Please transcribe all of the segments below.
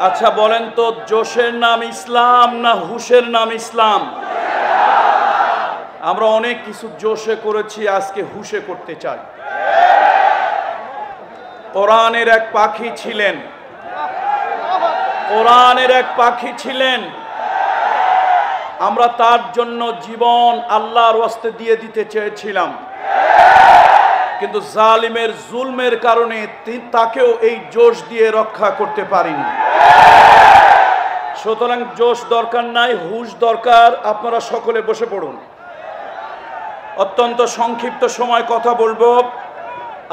আচ্ছা বলেন তো, জোশের নাম ইসলাম না হুশের নাম ইসলাম? আমরা অনেক কিছু জোশে করেছি, আজকে হুশে করতে চাই। কোরআনের এক পাখি ছিলেন, কোরআনের এক পাখি ছিলেন, আমরা তার জন্য জীবন আল্লাহর ওয়াস্তে দিয়ে দিতে চেয়েছিলাম, কিন্তু জালিমের জুলমের কারণে তাকেও এই জোশ দিয়ে রক্ষা করতে পারিনি। সুতরাং জোশ দরকার নাই, হুশ দরকার। আপনারা সকলে বসে পড়ুন, অত্যন্ত সংক্ষিপ্ত সময় কথা বলবো,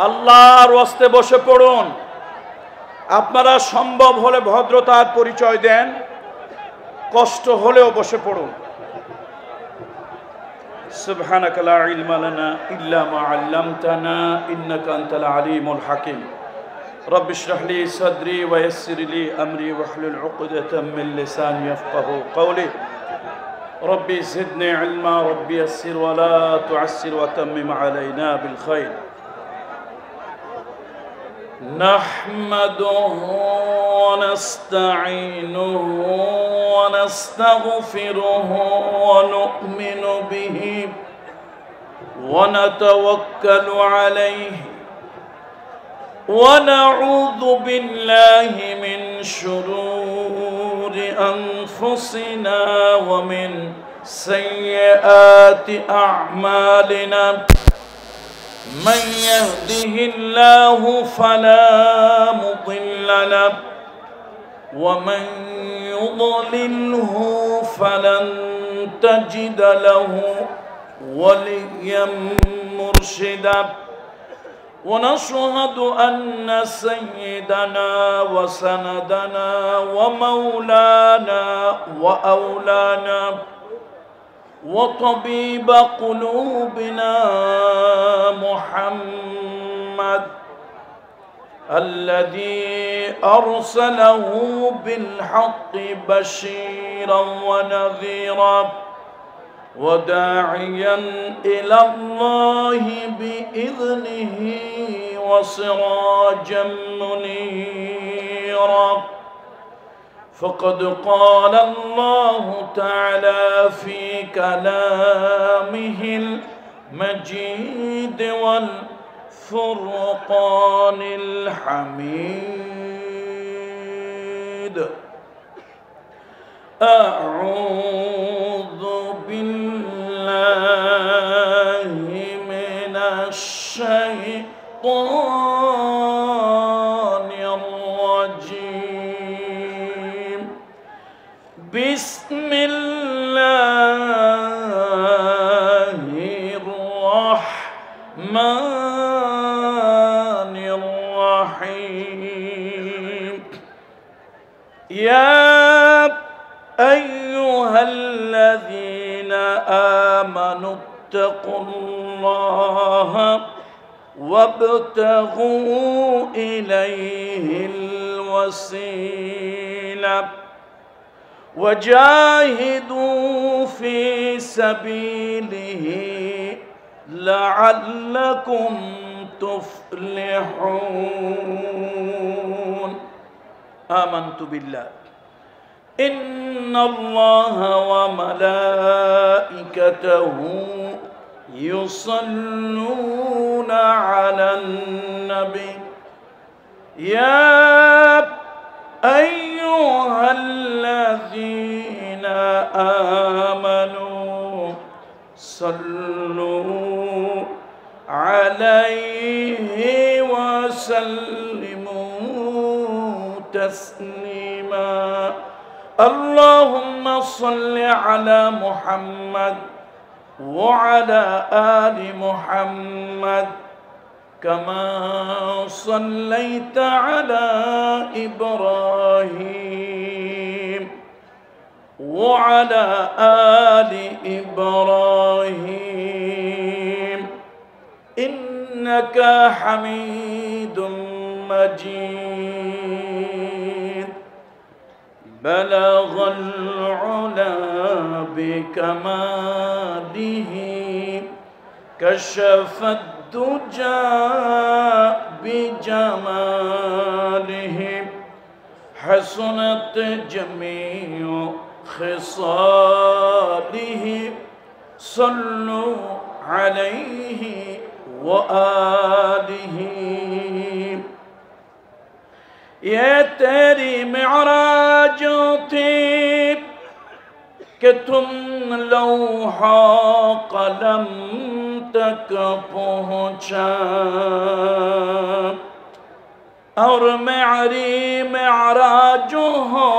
আল্লাহর ওয়াস্তে বসে পড়ুন। আপনারা সম্ভব হলে ভদ্রতার পরিচয় দেন, কষ্ট হলেও বসে পড়ুন। সুবহানাকা লা ইলমা লানা ইল্লা মা আল্লামতানা ইন্নাকা আনতাল আলিমুল হাকিম। রব্বি ইশরাহ লি সাদরি ওয়া ইয়াসসির লি আমরি ওয়াহলুল উকদাতাম মিন লিসানি ইয়াফকাহু কওলি। রব্বি জিদনি ইলমা রব্বি ইয়াসসির ওয়া লা তুআসসির ওয়া তাম্মিম আলাইনা বিল খায়র। نحمده ونستعينه ونستغفره ونؤمن به ونتوكل عليه ونعوذ بالله من شرور أنفسنا ومن سيئات أعمالنا. من يهده الله فلا مضل له ومن يضلله فلن تجد له وليا مرشدا. ونشهد أن سيدنا وسندنا ومولانا وأولانا وطبيب قلوبنا محمد الذي أرسله بالحق بشيرا ونذيرا وداعيا إلى الله بإذنه وسراجا منيرا. فقد قال الله تعالى في كلامه المجيد والفرقان الحميد. أعوذ بالله من الشيطان الرجيم. بسم الله الرحمن الرحيم. يا أيها الذين آمنوا اتقوا الله وابتغوا إليه الوسيلة وجاهدوا في سبيله لعلكم تفلحون. آمنت بالله إن الله وملائكته يصلون على النبي. يا أيها الذين آمنوا صلوا عليه وسلموا تسليما. اللهم صل على محمد وعلى آل محمد كما صليت على إبراهيم وعلى آل إبراهيم إنك حميد مجيد. بلغ العلا بكماله كشف الدجى بجماله حسنت جميع خصاله صلوا عليه وآله یہ تیری معراج تھی کہ تم لوحہ قلم تک پہنچا اور میری معراج ہو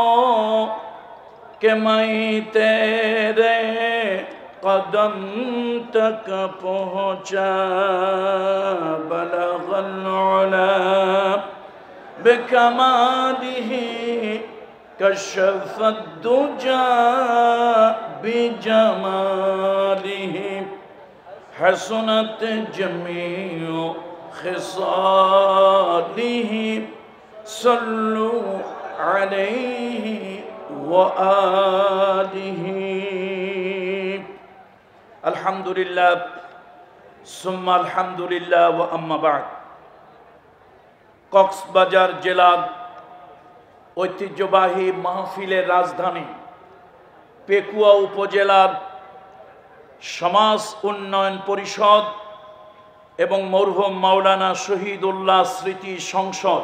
کہ میں تیرے قدم تک پہنچا بلغ العلا بکمالہ کشف الدجا بجمالہ حسنت جميع خصاله صلوا عليه وآله الحمد لله ثم الحمد لله وأما بعد কক্সবাজার জেলার ঐতিহ্যবাহী মাহফিলের রাজধানী পেকুয়া উপজেলার সমাজ উন্নয়ন পরিষদ এবং মরহুম মাওলানা শহীদুল্লাহ স্মৃতি সংসদ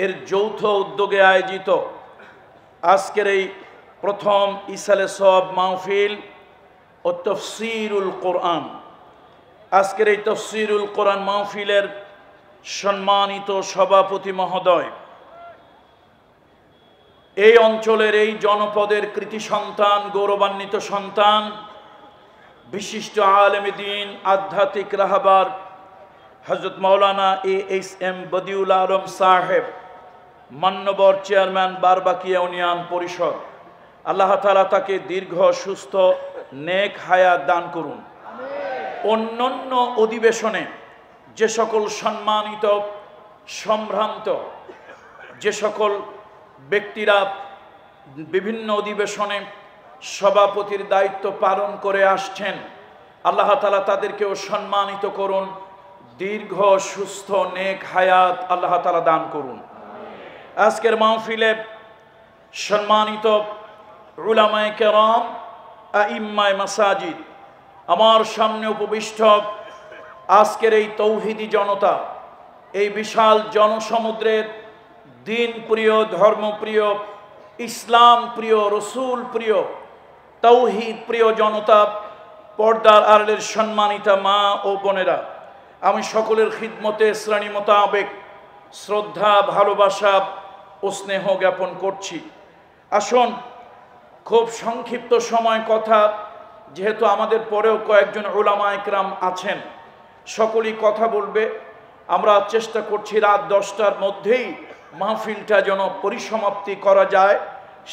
এর যৌথ উদ্যোগে আয়োজিত আজকের এই প্রথম ইসালে সওয়াব মাহফিল ও তাফসীরুল কোরআন, আজকের এই তাফসীরুল কোরআন মাহফিলের সম্মানিত সভাপতি মহোদয়, এই অঞ্চলের এই জনপদের কৃতি সন্তান, গৌরবান্বিত সন্তান, বিশিষ্ট আলেমে দ্বীন, আধ্যাত্মিক রাহবার হযরত মাওলানা AHM বদিউল আলম সাহেব, মান্যবর চেয়ারম্যান বারবাকি ইউনিয়ন পরিষদ, আল্লাহ তাআলা তাকে দীর্ঘ সুস্থ নেক হায়াত দান করুন। অন্যান্য অধিবেশনে যে সকল সম্মানিত সম্ভ্রান্ত যে সকল ব্যক্তিরা বিভিন্ন অধিবেশনে সভাপতির দায়িত্ব পালন করে আসছেন, আল্লাহ তাআলা তাদেরকেও সম্মানিত করুন, দীর্ঘ সুস্থ নেক হায়াত আল্লাহ তাআলা দান করুন। আজকের মাহফিলে সম্মানিত উলামায়ে কেরাম, আইম্মায়ে মাসাজিদ, আমার সামনে উপবিষ্ট আজকের এই তৌহিদি জনতা, এই বিশাল জনসমুদ্রের দিন প্রিয়, ধর্মপ্রিয়, ইসলাম প্রিয়, রসুল প্রিয়, তৌহিদ প্রিয় জনতা, পর্দার আড়ালের সম্মানিতা মা ও বোনেরা, আমি সকলের খিদমতে শ্রেণী মোতাবেক শ্রদ্ধা, ভালোবাসা ও স্নেহ জ্ঞাপন করছি। আসুন খুব সংক্ষিপ্ত সময় কথা, যেহেতু আমাদের পরেও কয়েকজন উলামা ইকরাম আছেন, সকলেই কথা বলবে। আমরা চেষ্টা করছি রাত 10টার মধ্যেই মাহফিলটা যেন পরিসমাপ্তি করা যায়।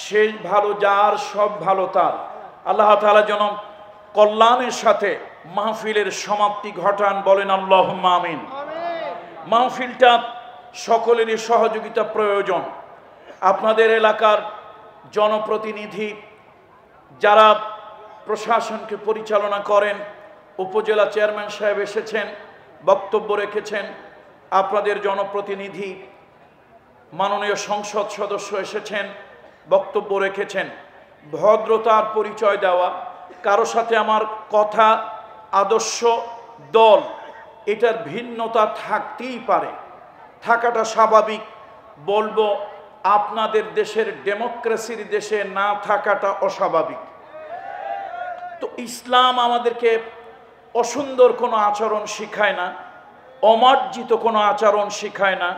শেষ ভালো যার, সব ভালো তার। আল্লাহ তাআলা যেন কল্যাণের সাথে মাহফিলের সমাপ্তি ঘটান, বলেন আল্লাহুম্মা আমিন। মাহফিলটা সকলেরই সহযোগিতা প্রয়োজন। আপনাদের এলাকার জনপ্রতিনিধি যারা প্রশাসনকে পরিচালনা করেন, উপজেলা চেয়ারম্যান সাহেব এসেছেন, বক্তব্য রেখেছেন, আপনাদের জনপ্রতিনিধি মাননীয় সংসদ সদস্য এসেছেন, বক্তব্য রেখেছেন। ভদ্রতার পরিচয় দেওয়া, কারো সাথে আমার কথা, আদর্শ, দল এটার ভিন্নতা থাকতেই পারে, থাকাটা স্বাভাবিক। বলবো আপনাদের দেশের ডেমোক্রেসির দেশে না থাকাটা অস্বাভাবিক। তো ইসলাম আমাদেরকে অসুন্দর কোনো আচরণ শিখায় না, অমার্জিত কোনো আচরণ শিখায় না,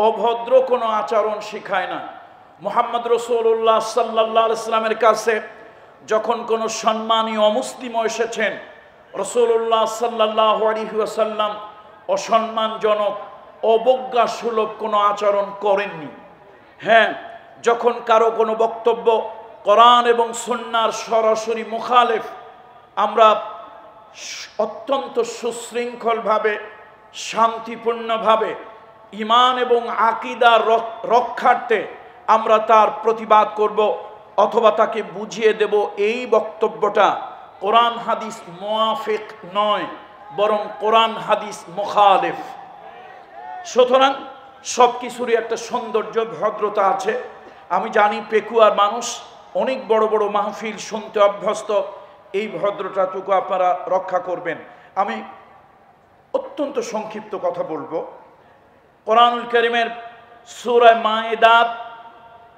অভদ্র কোনো আচরণ শিখায় না। মুহাম্মদ রাসূলুল্লাহ সাল্লাল্লাহু আলাইহি ওয়াসাল্লামের কাছে যখন কোনো সম্মানী অমুসলিম এসেছেন, রাসূলুল্লাহ সাল্লাল্লাহু আলাইহি ওয়াসাল্লাম অসম্মানজনক, অবজ্ঞাসুলভ কোনো আচরণ করেননি। হ্যাঁ, যখন কারো কোনো বক্তব্য কোরআন এবং সুন্নাহর সরাসরি মুখালেফ, আমরা অত্যন্ত সুশৃঙ্খলভাবে, শান্তিপূর্ণভাবে, ঈমান এবং আকীদা রক্ষার্থে আমরা তার প্রতিবাদ করব, অথবা তাকে বুঝিয়ে দেব এই বক্তব্যটা কোরআন হাদিস মুওয়াফিক নয়, বরং কোরআন হাদিস মুখালিফ। সুতরাং সব কিছুরই একটা সৌন্দর্য ভদ্রতা আছে। আমি জানি পেকুয়ার মানুষ অনেক বড় বড় মাহফিল শুনতে অভ্যস্ত, এই ভদ্রতাটুকু আপনারা রক্ষা করবেন। আমি অত্যন্ত সংক্ষিপ্ত কথা বলবো। কোরআনুল কারীমের সূরা মায়েদা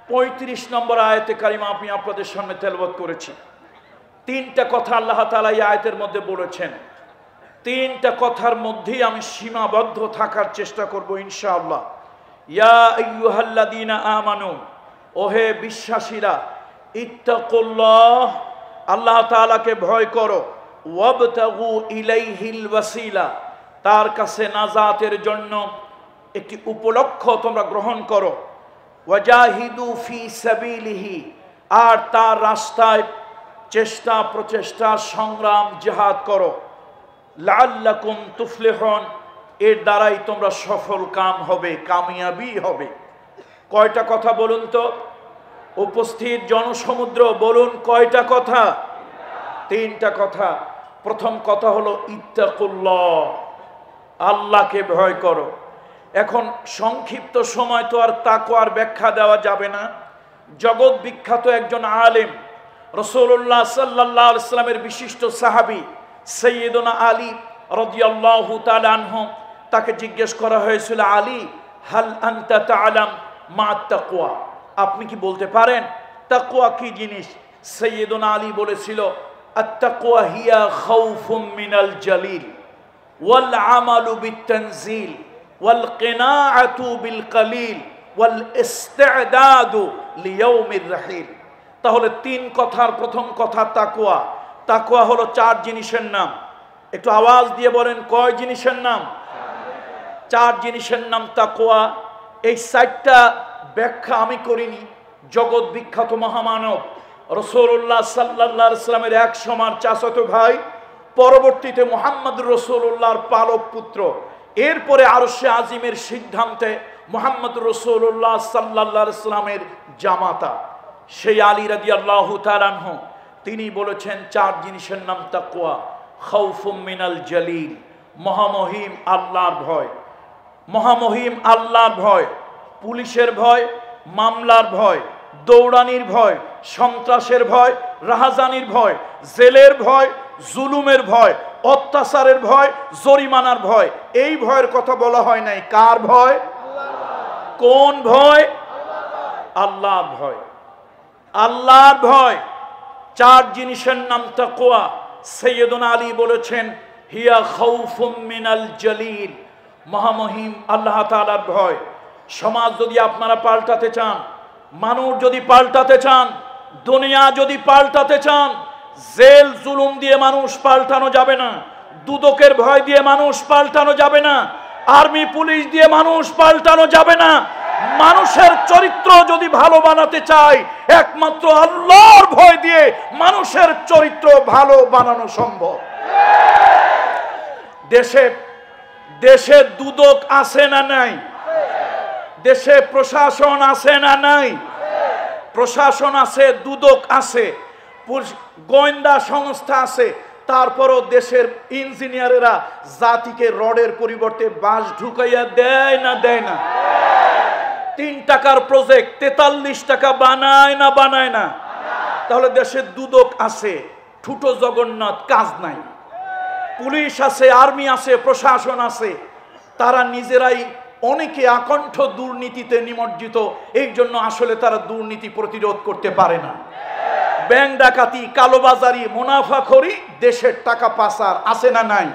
35 নম্বর আয়াতে কারিমা আমি আপনাদের সামনে তেলাওয়াত করেছি। তিনটা কথা আল্লাহ তাআলা এই আয়াতের মধ্যে বলেছেন। তিনটা কথার মধ্যেই আমি সীমাবদ্ধ থাকার চেষ্টা করব ইনশাআল্লাহ। ইয়া আইয়ুহাল্লাযীনা আমানু, ওহে বিশ্বাসীরা, ইত্তাকুল্লাহ, আল্লাহ তাআলাকে ভয় করো, ওয়াবতাগু ইলাইহিল ওয়াসিলা, তার কাছে নাজাতের জন্য একটি উপলক্ষ্য তোমরা গ্রহণ করো, ওয়াজাহিদু ফি সাবিলিহি, আর তার রাস্তায় চেষ্টা প্রচেষ্টা সংগ্রাম জিহাদ করো, লাআল্লাকুম তুফলিহুন, এর দ্বারাই তোমরা সফল কাম হবে, কামিয়াবি হবে। কয়টা কথা বলুন তো? উপস্থিত জনসমুদ্র বলুন কয়টা কথা? তিনটা কথা। প্রথম কথা হলো ইত্তাকুল্লাহ, আল্লাহকে ভয় করো। এখন সংক্ষিপ্ত সময় তো আর তাকওয়ার ব্যাখ্যা দেওয়া যাবে না। জগৎ বিখ্যাত একজন আলেম, রাসূলুল্লাহ সাল্লাল্লাহু আলাইহি ওয়াসাল্লামের বিশিষ্ট সাহাবী সাইয়্যিদুনা আলী রাদিয়াল্লাহু তাআলা আনহু, তাকে জিজ্ঞেস করা হয়েছিল, আলী হাল আনতা তাআলাম মা তাকওয়া, আপনি কি বলতে পারেন তাকওয়া কি জিনিস? সাইয়্যিদুনা আলী বলেছিল, আত-তাকওয়া হিয়া খাউফুম মিনাল জালিল ওয়াল আমালু বিত-তানজিল ওয়াল কিনাআতু বিল কালিল ওয়াল ইস্তি'দাদু লিয়াউমির রাহিল। তাহলে তিন কথার প্রথম কথা তাকওয়া। তাকওয়া হলো চার জিনিসের নাম। একটু আওয়াজ দিয়ে বলেন কয় জিনিসের নাম? চার জিনিসের নাম তাকওয়া। এই চারটা ব্যাখ্যা আমি করিনি। জগৎ বিখ্যাত মহামানব রাসূলুল্লাহ সাল্লাল্লাহু আলাইহি ওয়াসাল্লামের এক সময়ের চাচাতো ভাই, পরবর্তীতে মুহাম্মদুর রাসূলুল্লাহর পালক পুত্র, এরপরে আরশে আজিমের সিদ্ধান্তে মুহাম্মদুর রাসূলুল্লাহ সাল্লাল্লাহু আলাইহি ওয়াসাল্লামের জামাতা সেই আলী রাদিয়াল্লাহু তাআলা আনহু, তিনি বলেছেন চার জিনিসের নাম তাকওয়া। খাউফুম মিনাল জালিল, মহামহিম আল্লাহর ভয়। মহামহিম আল্লাহর ভয়, পুলিশের ভয়, মামলার ভয়, দৌড়ানির ভয়, সন্ত্রাসের ভয়, রাহাজানির ভয়, জেলের ভয়, জুলুমের ভয়, অত্যাচারের ভয়, জরিমানার ভয়। এই ভয়ের কথা বলা হয় নাই। কার ভয়? কোন ভয়? আল্লাহর ভয়। আল্লাহর ভয়। চার জিনিসের নাম তাকওয়া। সাইয়্যিদুনা আলী বলেছেন, হিয়া খাউফুম মিনাল জালিল, মহামহিম আল্লাহ তাআলার ভয়। সমাজ যদি আপনারা পাল্টাতে চান, মানুষ যদি পাল্টাতে চান, দুনিয়া যদি পাল্টাতে চান, জেল জুলুম দিয়ে মানুষ পাল্টানো যাবে না, দুদকের ভয় দিয়ে মানুষ পাল্টানো যাবে না, আর্মি পুলিশ দিয়ে মানুষ পাল্টানো যাবে না। মানুষের চরিত্র যদি ভালো বানাতে চাই, একমাত্র আল্লাহর ভয় দিয়ে মানুষের চরিত্র ভালো বানানো সম্ভব। দেশে দেশে দুদক আছে না নাই? দেশে প্রশাসন আছে না নাই? প্রশাসন আছে, দুদক আছে, গোয়েন্দা সংস্থা আছে। তারপরও দেশের ইঞ্জিনিয়ারেরা জাতিকে রডের পরিবর্তে বাঁশ ঢুকাইয়া দেয় না দেয় না? 3 টাকার প্রজেক্ট 43 টাকা বানায় না বানায় না? তাহলে দেশের দুদক আছে, ঠুটো জগন্নাথ কাজ নাই। পুলিশ আছে, আর্মি আছে, প্রশাসন আছে, তারা নিজেরাই অনেকে আকণ্ঠ দুর্নীতিতে নিমজ্জিত। এই জন্য আসলে তারা দুর্নীতি প্রতিরোধ করতে পারে না। ব্যাংক ডাকাতি, কালোবাজারি, মুনাফাখোরি, দেশের টাকা পাচার আছে না নাই?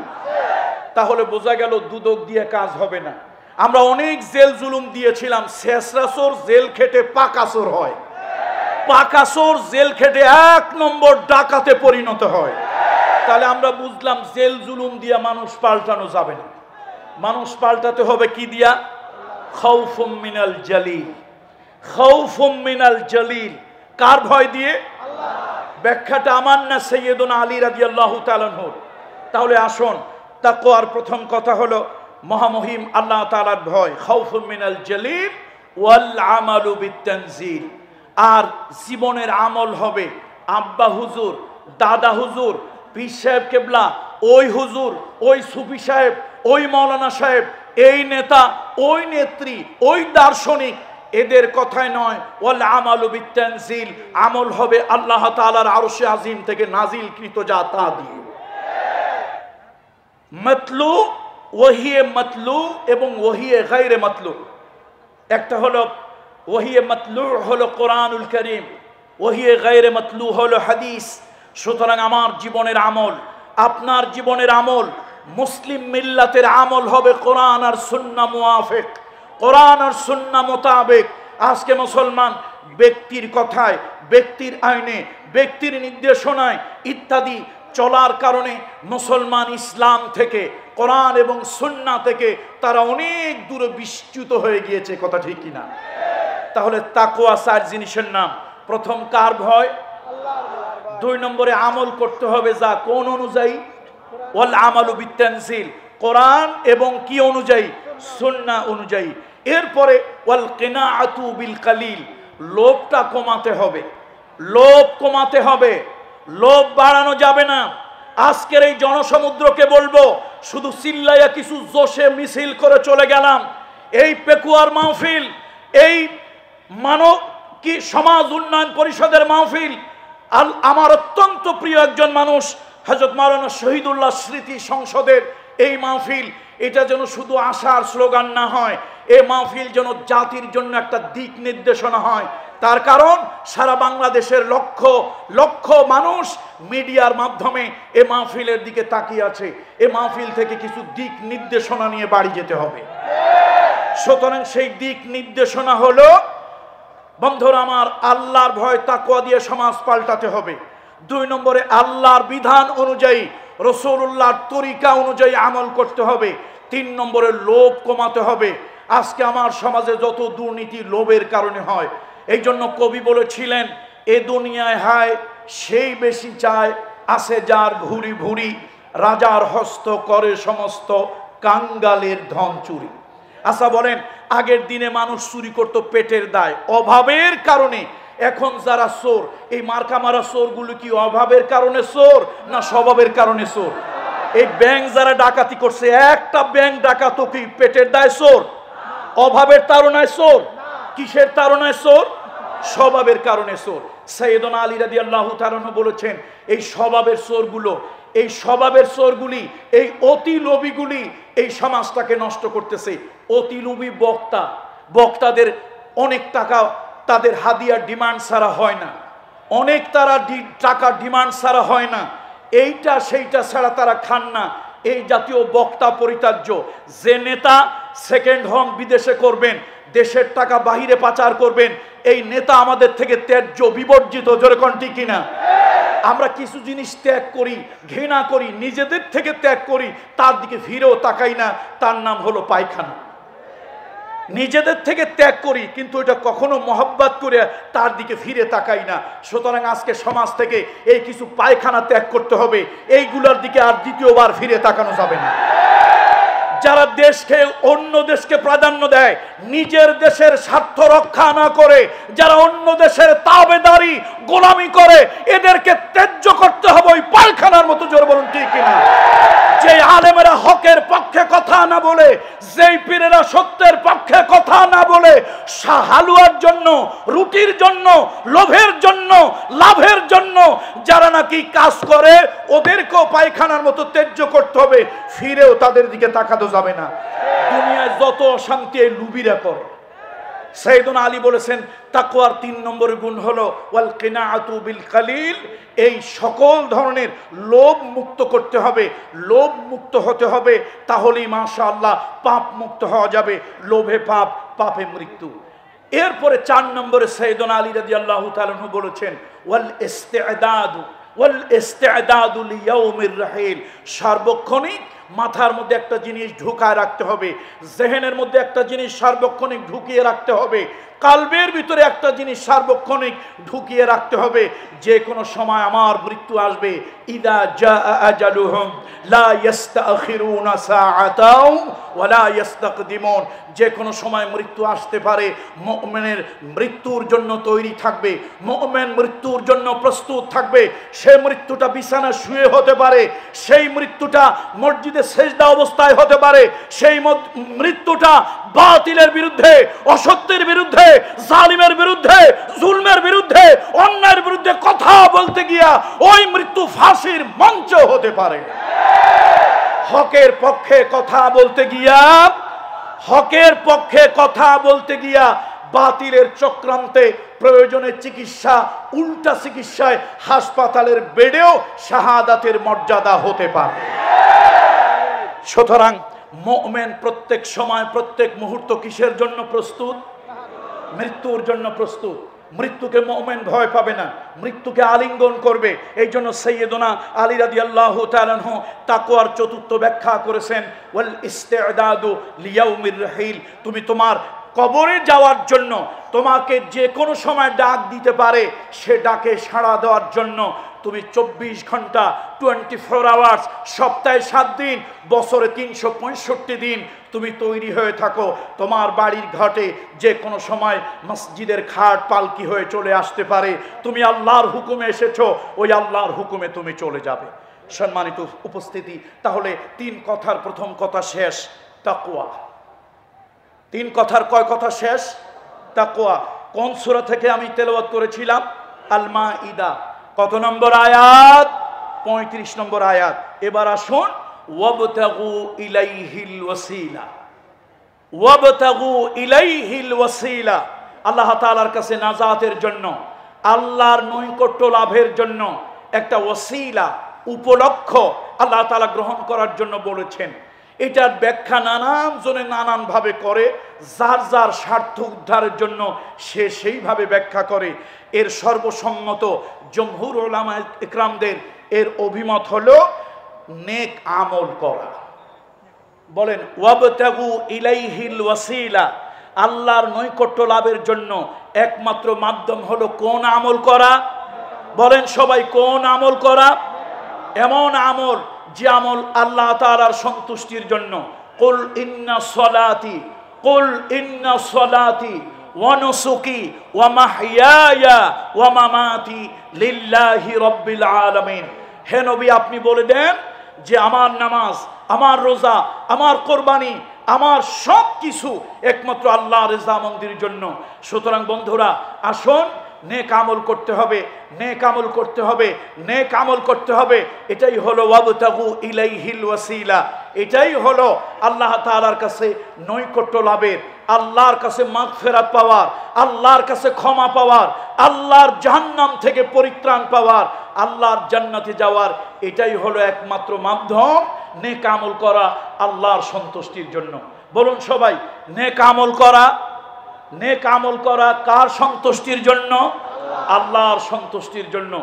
তাহলে বোঝা গেল দুদক দিয়ে কাজ হবে না। আমরা অনেক জেল জুলুম দিয়েছিলাম, শেষরাসোর জেল খেটে পাকাসোর হয়, পাকাসোর জেল খেটে 1 নম্বর ডাকাতে পরিণত হয়। তাহলে আমরা বুঝলাম জেল জুলুম দিয়া মানুষ পাল্টানো যাবে না। মানুষ পাল্টাতে হবে কি দিয়া? খাউফুম মিনাল জালিল। খাউফুম মিনাল জালিল, কার ভয় দিয়ে? ব্যাখ্যাটা আমার না, সাইয়্যিদুনা আলী রাদিয়াল্লাহু তাআলা আনহু। তাহলে আসুন, তাকওয়ার প্রথম কথা হলো মহামহিম আল্লাহ তাআলার ভয়, খাউফুম মিনাল জালিল ওয়াল আমালু বিত-তানজিল। আর জীবনের আমল হবে আব্বা হুজুর, দাদা হুজুর, পীর সাহেব কেবলা, ওই হুজুর, ওই সুফি সাহেব, ওই মাওলানা সাহেব, এই নেতা, ওই নেত্রী, ওই দার্শনিক, এদের কথায় নয়। ওয়াল আমালু বিতানজিল, আমল হবে আল্লাহ তাআলার আরশে আজিম থেকে নাজিলকৃত যা তা দিয়ে। মাতলু, ওহিয়ে মাতলু এবং ওহিয়ে গায়রে মাতলু। একটা হলো ওহিয়ে মাতলু হলো কোরআনুল কারীম, ওহিয়ে গায়রে মাতলু হলো হাদিস। সুতরাং আমার জীবনের আমল, আপনার জীবনের আমল, মুসলিম মিল্লাতের আমল হবে কোরআন আর সুন্নাহ মুআফিক, কোরআন আর সুন্নাহ মোতাবেক। আজকে মুসলমান ব্যক্তির কথায়, ব্যক্তির আইনে, ব্যক্তির নির্দেশনায় ইত্যাদি চলার কারণে মুসলমান ইসলাম থেকে, কোরআন এবং সুন্নাহ থেকে তারা অনেক দূরে বিচ্যুত হয়ে গিয়েছে। কথা ঠিক কিনা? তাহলে তাকওয়া 4 জিনিসের নাম। প্রথম কার ভয়? 2 নম্বরে আমল করতে হবে যা কোন অনুযায়ী? ওয়াল আমালু বিতানজিল, কোরআন এবং কি অনুযায়ী? সুন্নাহ অনুযায়ী। এরপরে ওয়াল কিনাআতু বিল কালিল, লোভটা কমাতে হবে, লোভ কমাতে হবে, লোভ বাড়ানো যাবে না। আজকের এই জনসমুদ্রকে বলবো, শুধু চিল্লাইয়া কিছু জোশে মিছিল করে চলে গেলাম, এই পেকুয়ার মাহফিল, এই মানব কি সমাজ উন্নয়ন পরিষদের মাহফিল, আমার অত্যন্ত প্রিয় একজন মানুষ হযরত মাওলানা শহীদুল্লাহ স্মৃতি সংসদের এই মাহফিল, এটা যেন শুধু আশার স্লোগান না হয়, এই মাহফিল যেন জাতির জন্য একটা দিক নির্দেশনা হয়। তার কারণ সারা বাংলাদেশের লক্ষ লক্ষ মানুষ মিডিয়ার মাধ্যমে এই মাহফিলের দিকে তাকিয়ে আছে। এই মাহফিল থেকে কিছু দিক নির্দেশনা নিয়ে বাড়ি যেতে হবে। সুতরাং সেই দিক নির্দেশনা হলো, বন্ধুরা আমার, আল্লাহর ভয় তাকওয়া দিয়ে সমাজ পাল্টাতে হবে। 2 নম্বরে আল্লাহর বিধান অনুযায়ী, রাসূলুল্লাহর তরিকা অনুযায়ী আমল করতে হবে। 3 নম্বরে লোভ কমাতে হবে। আজকে আমার সমাজে যত দুর্নীতি লোভের কারণে হয়। এই জন্য কবি বলেছিলেন, এ দুনিয়ায় হায় সেই বেশি চায়, আছে যার ভুরি ভুরি, রাজার হস্ত করে সমস্ত কাঙ্গালের ধন চুরি। আচ্ছা বলেন, আগের দিনে মানুষ চুরি করত পেটের দায়, অভাবের কারণে। এখন যারা চোর, এই মার্কা মারা চোরগুলো কি অভাবের কারণে চোর না স্বভাবের কারণে চোর? এই ব্যাংক যারা ডাকাতি করছে, একটা ব্যাংক ডাকাতও কি পেটের দায় চোর? অভাবের তাড়নায় চোর? কিসের তাড়নায় চোর? স্বভাবের কারণে চোর। সাইয়েদনা আলী রাদিয়াল্লাহু তাআলা বলেছেন, এই স্বভাবের চোরগুলো, এই স্বভাবের চোরগুলি, এই অতি লোভীগুলি এই সমাজটাকে নষ্ট করতেছে। অতি লোভী বক্তা, বক্তাদের অনেক টাকা তাদের হাদিয়ার ডিমান্ড ছাড়া হয় না, অনেক তারা টাকা ডিমান্ড ছাড়া হয় না, এইটা সেইটা ছাড়া তারা খান না। এই জাতীয় বক্তা পরিত্যাজ্য। যে নেতা সেকেন্ড হোম বিদেশে করবেন, দেশের টাকা বাহিরে পাচার করবেন, এই নেতা আমাদের থেকে ত্যায্য, বিবর্জিত। জোরে কোন ঠিক কিনা? আমরা কিছু জিনিস ত্যাগ করি, ঘৃণা করি, নিজেদের থেকে ত্যাগ করি, তার দিকে ফিরেও তাকাই না। তার নাম হলো পায়খানা। নিজেদের থেকে ত্যাগ করি, কিন্তু এটা কখনো মহব্বত করে তার দিকে ফিরে তাকাই না। সুতরাং আজকে সমাজ থেকে এই কিছু পায়খানা ত্যাগ করতে হবে, এইগুলোর দিকে আর দ্বিতীয়বার ফিরে তাকানো যাবে না। যারা দেশকে অন্য দেশকে প্রাধান্য দেয়, নিজের দেশের স্বার্থ রক্ষা না করে যারা অন্য দেশের তাবেদারি গোলামি করে, এদেরকে ত্যায্য করতে হবে ওই পায়খানার মতো। জোর বলুন ঠিক কিনা? যে আলেমেরা হকের পক্ষে কথা না বলে, যেই পীরেরা সত্যের পক্ষে কথা না বলে, হালুয়ার জন্য, রুটির জন্য, লোভের জন্য, লাভের জন্য যারা নাকি কাজ করে, ওদেরকেও পায়খানার মতো ত্যায্য করতে হবে, ফিরেও তাদের দিকে তাকাতে যাবে না। দুনিয়ায় যত অশান্তি এই লুবিরা করে। সাইয়েদনা আলী বলেছেন, তাকওয়ার 3 নম্বর গুণ হলো ওয়াল কিনাআতু বিল কালিল, এই সকল ধরনের লোভ মুক্ত করতে হবে, লোভ মুক্ত হতে হবে, তাহলেই মাশাআল্লাহ পাপ মুক্ত হওয়া যাবে। লোভে পাপ, পাপে মৃত্যু। এরপরে 4 নম্বরে সাইয়েদনা আলী রাদিয়াল্লাহু তাআলা বলেছেন, ওয়াল ইস্তিআদাদু লিয়াউমির রাহিল, সার্বক্ষণিক মাথার মধ্যে একটা জিনিস ঢুকায় রাখতে হবে, জেহেনের মধ্যে একটা জিনিস সার্বক্ষণিক ঢুকিয়ে রাখতে হবে। কালবের ভিতরে একটা জিনিস সার্বক্ষণিক ঢুকিয়ে রাখতে হবে, যে কোনো সময় আমার মৃত্যু আসবে। ইদা জাআ আজালুহুম লা ইস্তাখিরুনা সাআতাও ওয়া লা ইস্তাকদিমুন। যে কোনো সময় মৃত্যু আসতে পারে। মুমিনের মৃত্যুর জন্য তৈরি থাকবে, মুমিন মৃত্যুর জন্য প্রস্তুত থাকবে। সেই মৃত্যুটা বিছানা শুয়ে হতে পারে, সেই মৃত্যুটা মসজিদে সেজদা অবস্থায় হতে পারে, সেই মৃত্যুটা বাতিলের বিরুদ্ধে, অসত্যের বিরুদ্ধে, জালিমের বিরুদ্ধে, জুলমের বিরুদ্ধে, অন্যায়ের বিরুদ্ধে কথা বলতে গিয়া ওই মৃত্যু ফাঁসির মঞ্চ হতে পারে। হকের পক্ষে কথা বলতে গিয়া, হকের পক্ষে কথা বলতে গিয়া বাতিলের চক্রান্তে প্রয়োজনে চিকিৎসা, উল্টা চিকিৎসায় হাসপাতালের বেডেও শাহাদাতের মর্যাদা হতে পারে। সুতরাং মুমিন প্রত্যেক সময়, প্রত্যেক মুহূর্ত কিসের জন্য প্রস্তুত? মৃত্যুর জন্য প্রস্তুত। মৃত্যুকে মুমিন ভয় পাবে না, মৃত্যুকে আলিঙ্গন করবে। এই জন্য সাইয়েদনা আলী রাদিয়াল্লাহু তাআলা আনহু তাকওয়ার চতুর্থ ব্যাখ্যা করেছেন, ওয়াল ইস্তিদাদু লিয়াউমির রাহিল। তুমি তোমার কবরে যাওয়ার জন্য, তোমাকে যে কোনো সময় ডাক দিতে পারে, সে ডাকে সাড়া দেওয়ার জন্য তুমি 24 ঘন্টা 24 আওয়ার্স, সপ্তাহে 7 দিন, বছরে 365 দিন তুমি তৈরি হয়ে থাকো। তোমার বাড়ির ঘাটে যে কোনো সময় মসজিদের খাট পালকি হয়ে চলে আসতে পারে। তুমি আল্লাহর হুকুমে এসেছো, ওই আল্লাহর হুকুমে তুমি চলে যাবে। সম্মানিত উপস্থিতি, তাহলে 3 কথার প্রথম কথা শেষ, তাকওয়া। 3 কথার কয় কথা শেষ? তাকওয়া। কোন সূরা থেকে আমি তেলাওয়াত করেছিলাম? আল মাইদা। কত নম্বর আয়াত? 35 নম্বর আয়াত। এবার আসুন, ওয়াবতাগু ইলাইহিল ওয়াসিলা। ওয়াবতাগু ইলাইহিল ওয়াসিলা, আল্লাহ তাআলার কাছে নাজাতের জন্য, আল্লাহর নৈকট্য লাভের জন্য একটা ওয়াসিলা, উপলক্ষ আল্লাহ তাআলা গ্রহণ করার জন্য বলেছেন। এটার ব্যাখ্যা নানান জনে নানান ভাবে করে, যার যার স্বার্থ উদ্ধারের জন্য সে সেইভাবে ব্যাখ্যা করে। এর সর্বসম্মত জমহুর উলামা ইকরামদের এর অভিমত হলো নেক আমল করা। বলেন, ওয়াবতাগু ইলাইহিল ওয়াসিলা, আল্লাহর নৈকট্য লাভের জন্য একমাত্র মাধ্যম হলো কোন আমল করা? বলেন সবাই, কোন আমল করা? এমন আমল যে আমল আল্লাহ তাআলার সন্তুষ্টির জন্য। কুল ইন্না সলাতি, কুল ইন্না সলাতি ওয়া নুসুকি ওয়া মাহইয়ায়া ওয়া মামাতি লিল্লাহি রাব্বিল আলামিন। হে নবী, আপনি বলে দেন যে আমার নামাজ, আমার রোজা, আমার কোরবানি, আমার সব কিছু একমাত্র আল্লাহর রেজামন্দির জন্য। সুতরাং বন্ধুরা, আসুন নেক আমল করতে হবে, নেক আমল করতে হবে, নেক আমল করতে হবে। এটাই হলো ওয়াবতাগু ইলাইহিল ওয়াসিলা। এটাই হলো আল্লাহ তাআলার কাছে নৈকট্য লাভের, আল্লাহর কাছে মাগফিরাত পাওয়ার, আল্লাহর কাছে ক্ষমা পাওয়ার, আল্লাহর জাহান্নাম থেকে পরিত্রাণ পাওয়ার, আল্লাহর জান্নাতে যাওয়ার। এটাই হলো একমাত্র মাধ্যম নেক আমল করা আল্লাহর সন্তুষ্টির জন্য। বলুন সবাই, নেক আমল করা। নেক আমল করা কার সন্তুষ্টির জন্য? আল্লাহর সন্তুষ্টির জন্য।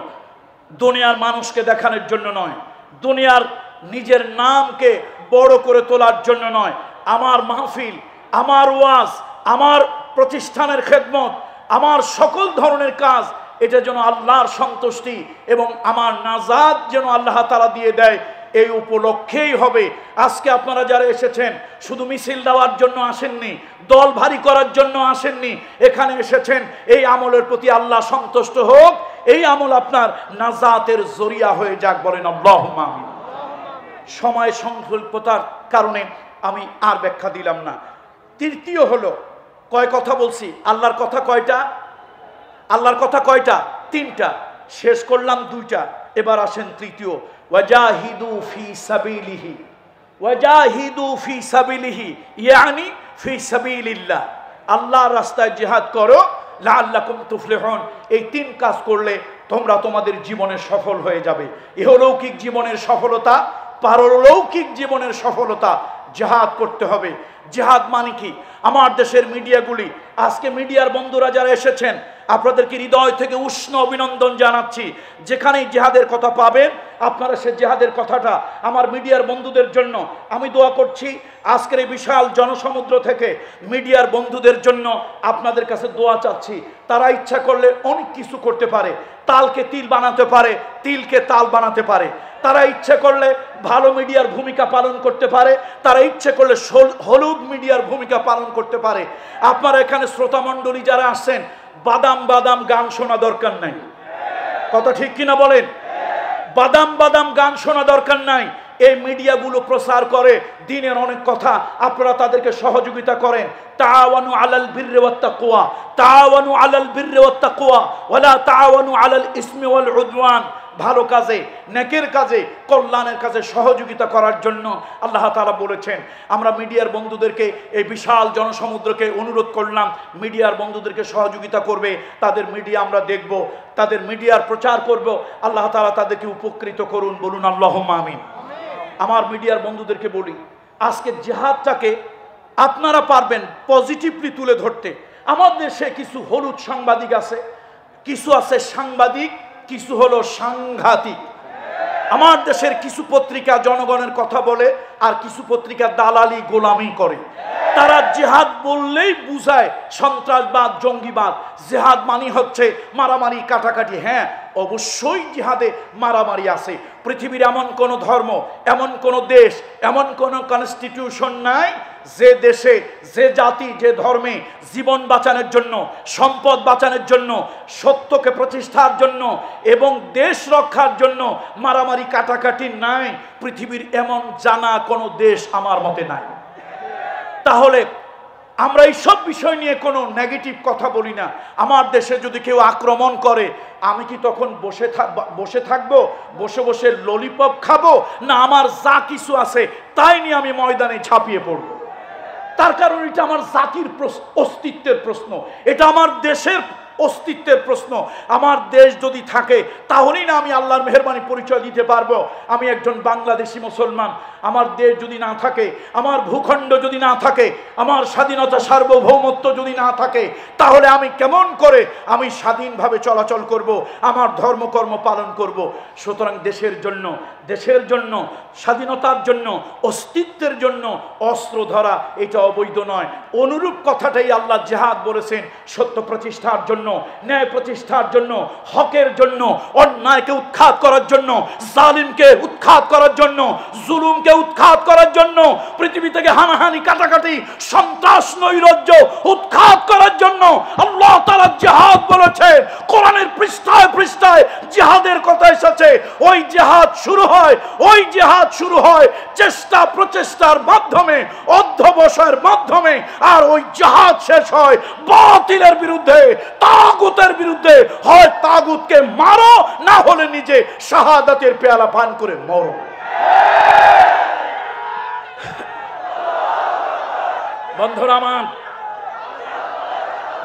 দুনিয়ার মানুষকে দেখানোর জন্য নয়, দুনিয়ার নিজের নামকে বড় করে তোলার জন্য নয়। আমার মাহফিল, আমার ওয়াজ, আমার প্রতিষ্ঠানের খেদমত, আমার সকল ধরনের কাজ, এটা যেন আল্লাহর সন্তুষ্টি এবং আমার নাজাত যেন আল্লাহ তাআলা দিয়ে দেয়, এই উপলক্ষেই হবে। আজকে আপনারা যারা এসেছেন, শুধু মিছিল দেওয়ার জন্য আসেননি, দল ভারী করার জন্য আসেননি, এখানে এসেছেন এই আমলের প্রতি আল্লাহ সন্তুষ্ট হোক, এই আমল আপনার নাজাতের জরিয়া হয়ে যাক। বলেন আল্লাহুম্মা আমিন। সময় সংক্ষিপ্ততার কারণে আমি আর ব্যাখ্যা দিলাম না। তৃতীয় হলো, কয় কথা বলছি? আল্লাহর কথা কয়টা? আল্লাহর কথা কয়টা? 3টা। শেষ করলাম 2টা, এবার আসেন তৃতীয়। ওয়াজাহিদু ফি সাবিলিহি, ওয়াজাহিদু ফি সাবিলিহি ইয়ানি ফি সাবিলিল্লাহ। আল্লাহর রাস্তায় জিহাদ করো, লাআল্লাকুম তুফলিহুন। এই 3 কাজ করলে তোমরা তোমাদের জীবনে সফল হয়ে যাবে। ইহলৌকিক জীবনের সফলতা, পারলৌকিক জীবনের সফলতা। জিহাদ করতে হবে। জিহাদ মানে কি? আমার দেশের মিডিয়াগুলি আজকে মিডিয়ার বন্ধুরা যারা এসেছেন আপনাদেরকে হৃদয় থেকে উষ্ণ অভিনন্দন জানাচ্ছি। যেখানেই জিহাদের কথা পাবেন আপনারা সে জিহাদের কথাটা আমার মিডিয়ার বন্ধুদের জন্য আমি দোয়া করছি। আজকের এই বিশাল জনসমুদ্র থেকে মিডিয়ার বন্ধুদের জন্য আপনাদের কাছে দোয়া চাচ্ছি। তারা ইচ্ছা করলে অনেক কিছু করতে পারে, তালকে তিল বানাতে পারে, তিলকে তাল বানাতে পারে। তারা ইচ্ছে করলে ভালো মিডিয়ার ভূমিকা পালন করতে পারে, তারা ইচ্ছে করলে হলুদ মিডিয়ার ভূমিকা পালন করতে পারে। আপনারা এখানে শ্রোতা মণ্ডলী যারা আসছেন, বাদাম বাদাম গান শোনা দরকার নাই। কথা ঠিক কিনা বলেন? বাদাম বাদাম গান শোনা দরকার নাই। এই মিডিয়াগুলো প্রচার করে দ্বীনের অনেক কথা, আপনারা তাদেরকে সহযোগিতা করেন। তাআওয়ানু আলাল বিররি ওয়াত তাকওয়া, তাআওয়ানু আলাল বিররি ওয়াত তাকওয়া ওয়ালা তাআওয়ানু আলাল ইসমি ওয়াল উদওয়ান। ভালো কাজে, নেকের কাজে, কল্যাণের কাজে সহযোগিতা করার জন্য আল্লাহ তাআলা বলেছেন। আমরা মিডিয়ার বন্ধুদেরকে, এই বিশাল জনসমুদ্রকে অনুরোধ করলাম মিডিয়ার বন্ধুদেরকে সহযোগিতা করবে। তাদের মিডিয়া আমরা দেখব, তাদের মিডিয়ার প্রচার করব। আল্লাহ তাআলা তাদেরকে উপকৃত করুন, বলুন আল্লাহুম্মা আমিন। আমার মিডিয়ার বন্ধুদেরকে বলি, আজকে জিহাদটাকে আপনারা পারবেন পজিটিভলি তুলে ধরতে। আমার দেশে কিছু হলুদ সাংবাদিক আছে, কিছু আছে সাংবাদিক, কিছু হলো সাংঘাতিক। আমার দেশের কিছু পত্রিকা জনগণের কথা বলে, আর কিছু পত্রিকা দালালি গোলামি করে। তারা জিহাদ বললেই বুঝায় সন্ত্রাসবাদ, জঙ্গিবাদ। জিহাদ মানি হচ্ছে মারামারি, কাটাকাটি। হ্যাঁ, অবশ্যই জিহাদে মারামারি আছে। পৃথিবীর এমন কোন ধর্ম, এমন কোন দেশ, এমন কোন কনস্টিটিউশন নাই যে দেশে, যে জাতি, যে ধর্মে জীবন বাঁচানোর জন্য, সম্পদ বাঁচানোর জন্য, সত্যকে প্রতিষ্ঠার জন্য এবং দেশ রক্ষার জন্য মারামারি কাটাকাটি নাই। পৃথিবীর এমন জানা কোনো দেশ আমার মতে নাই। তাহলে আমরা এই সব বিষয় নিয়ে কোনো নেগেটিভ কথা বলি না। আমার দেশে যদি কেউ আক্রমণ করে, আমি কি তখন বসে থাকবো, বসে বসে ললিপপ খাবো? না, আমার যা কিছু আছে তাই নিয়ে আমি ময়দানে ঝাঁপিয়ে পড়বো। তার কারণ এটা আমার জাতির অস্তিত্বের প্রশ্ন, এটা আমার দেশের অস্তিত্বের প্রশ্ন। আমার দেশ যদি থাকে তাহলেই না আমি আল্লাহর মেহেরবানি পরিচয় দিতে পারবো আমি একজন বাংলাদেশি মুসলমান। আমার দেশ যদি না থাকে, আমার ভূখণ্ড যদি না থাকে, আমার স্বাধীনতা সার্বভৌমত্ব যদি না থাকে, তাহলে আমি কেমন করে আমি স্বাধীনভাবে চলাচল করব, আমার ধর্মকর্ম পালন করব? সুতরাং দেশের জন্য, স্বাধীনতার জন্য, অস্তিত্বের জন্য অস্ত্র ধরা এটা অবৈধ নয়। অনুরূপ কথাটাই আল্লাহ জিহাদ বলেছেন, সত্য প্রতিষ্ঠার জন্য, ন্যায় প্রতিষ্ঠার জন্য, হকের জন্য, অন্যায়কে উৎখাত করার জন্য, জালিমকে উৎখাত করার জন্য, জুলুমকে উৎখাত করার জন্য, পৃথিবী থেকে হানাহানি, কাটাকাটি, সন্ত্রাস, নৈরাজ্য উৎখাত করার জন্য আল্লাহ তাআলা জিহাদ বলেছেন। কোরআনের পৃষ্ঠায় পৃষ্ঠায় জিহাদের কথা এসেছে। ওই জিহাদ শুরু হয় চেষ্টা প্রচেষ্টার মাধ্যমে, অধ্যবসায়ের মাধ্যমে, আর ওই জিহাদ শেষ হয় বাতিলের বিরুদ্ধে, তাগুতের বিরুদ্ধে। হয় তাগুতকে মারো, না হলে নিজে শাহাদাতের পেয়ালা পান করে মরো।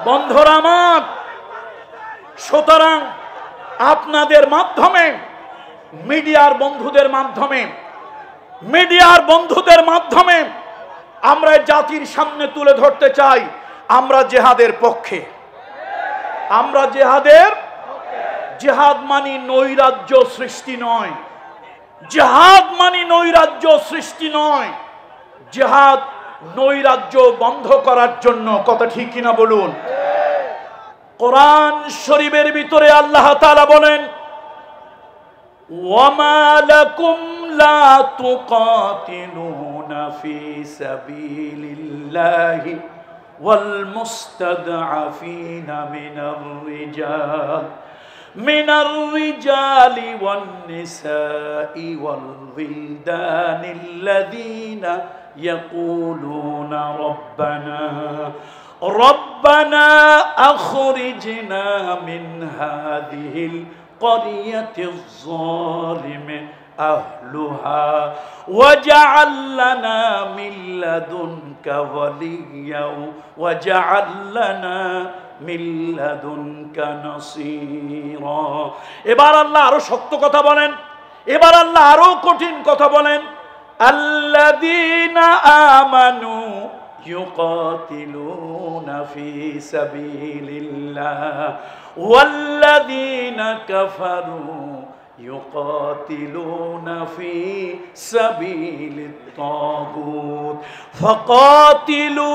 বন্ধুরা আমার, সুতরাং আপনাদের মাধ্যমে, মিডিয়ার বন্ধুদের মাধ্যমে আমরা জাতির সামনে তুলে ধরতে চাই আমরা জিহাদের পক্ষে। জিহাদ মানি নৈরাজ্য সৃষ্টি নয়, জিহাদ নৈরাজ্য বন্ধ করার জন্য। কথা ঠিক কিনা বলুন? কোরআন শরীফের ভিতরে আল্লাহ তাআলা বলেন, ওয়ামা লাকুম লা তুকাতিলুনা ফি সাবিলিল্লাহি ওয়াল মুস্তাদআফিনা মিনার রিজালি ওয়ান নিসাই ওয়াল বিলদানিল্লাযীনা ইয়াকুলুনা রব্বানা আখরিজনা মিন হাযিহিল ক্বরিয়াতিয যালিমি আহলুহা ওয়াজআল লানা মিন লাদুনকা ওয়ালিয়্যা ওয়াজআল লানা মিন লাদুনকা নাসীরা। এবার আল্লাহ আরো শক্ত কথা বলেন, এবার আল্লাহ আরো কঠিন কথা বলেন। আল্লাযীনা আমানু يقاتلون في سبيل الله والذين كفروا يقاتلون في سبيل الطاغوت فقاتلوا